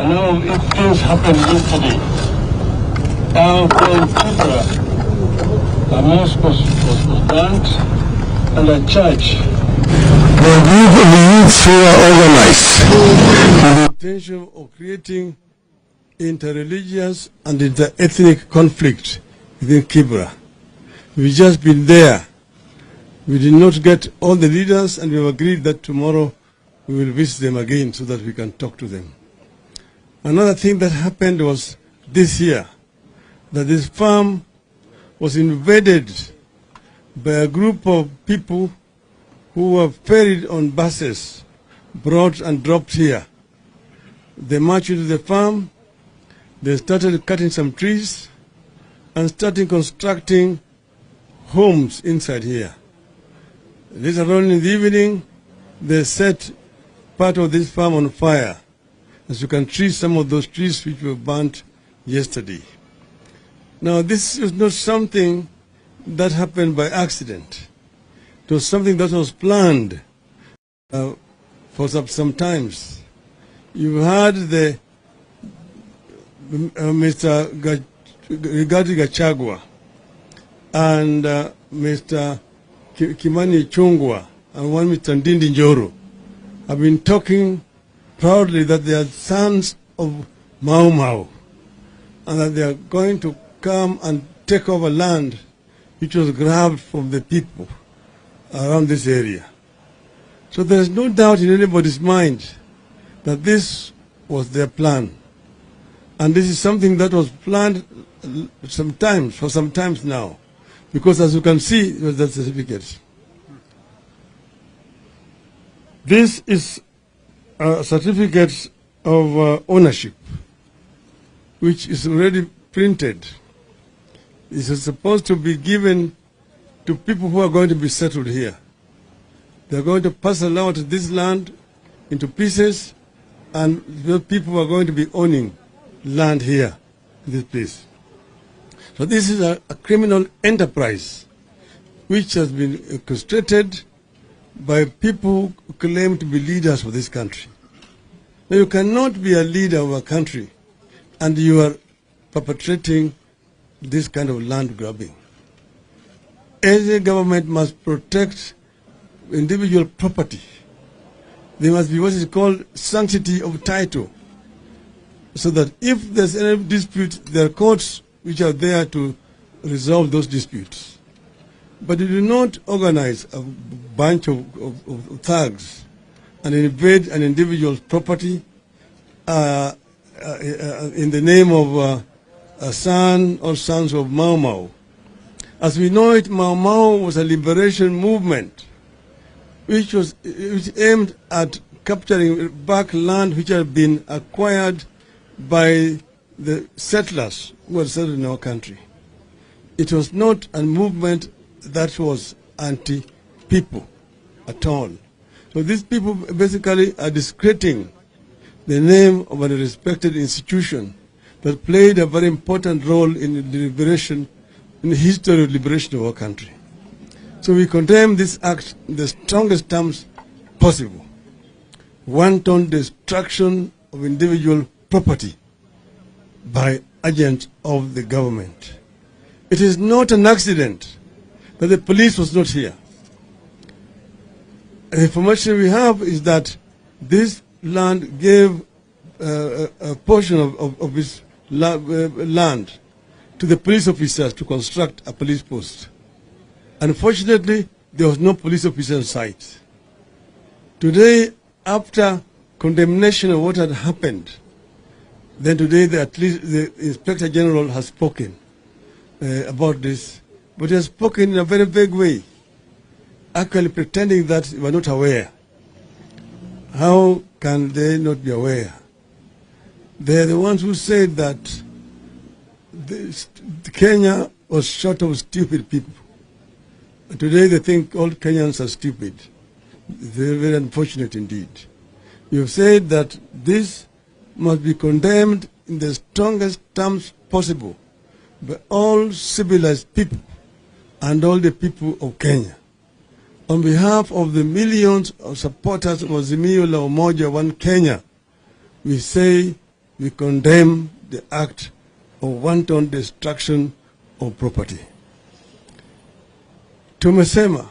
I know if things happened yesterday, down in Kuuwa, a mosque was burnt and a church. The group of youths who are organized with the intention of creating interreligious and inter-ethnic conflict within Kibra. We've just been there. We did not get all the leaders, and we have agreed that tomorrow we will visit them again so that we can talk to them. Another thing that happened was this year, that this farm was invaded by a group of people who were ferried on buses, brought and dropped here. They marched into the farm, they started cutting some trees and started constructing homes inside here. Later on in the evening, they set part of this farm on fire. As you can see, some of those trees which were burnt yesterday. Now, this is not something that happened by accident. It was something that was planned for some times. You had the Mr. Gachagua and Mr. Kimani Chungwa and one Mr. Ndindi Njoro have been talking proudly that they are sons of Mau Mau and that they are going to come and take over land which was grabbed from the people around this area. So there is no doubt in anybody's mind that this was their plan. And this is something that was planned for some times now. Because as you can see, it was the certificate. This is a certificate of ownership, which is already printed. This is supposed to be given to people who are going to be settled here. They are going to parcel out this land into pieces, and the people are going to be owning land here, in this place. So this is a criminal enterprise which has been orchestrated by people who claim to be leaders for this country. Now you cannot be a leader of a country and you are perpetrating this kind of land grabbing. Every government must protect individual property. There must be what is called sanctity of title, so that if there's any dispute, there are courts which are there to resolve those disputes. But you do not organize a bunch of thugs and invade an individual's property in the name of a son or sons of Mau Mau. As we know it, Mau Mau was a liberation movement which aimed at capturing back land which had been acquired by the settlers who had settled in our country. It was not a movement that was anti-people at all. So these people basically are discrediting the name of a respected institution that played a very important role in the liberation, in the history of liberation of our country. So we condemn this act in the strongest terms possible. Wanton destruction of individual property by agents of the government. It is not an accident that the police was not here. The information we have is that this land gave a portion of its land to the police officers to construct a police post. Unfortunately, there was no police officer in sight. Today, after condemnation of what had happened, then today at least the Inspector General has spoken about this, but he has spoken in a very vague way, actually pretending that we are not aware. How can they not be aware? They are the ones who said that Kenya was short of stupid people. And today they think all Kenyans are stupid. Very, very unfortunate indeed. You have said that this must be condemned in the strongest terms possible by all civilized people and all the people of Kenya. On behalf of the millions of supporters of Azimio la Umoja One Kenya, we say we condemn the act of wanton destruction of property. Tumesema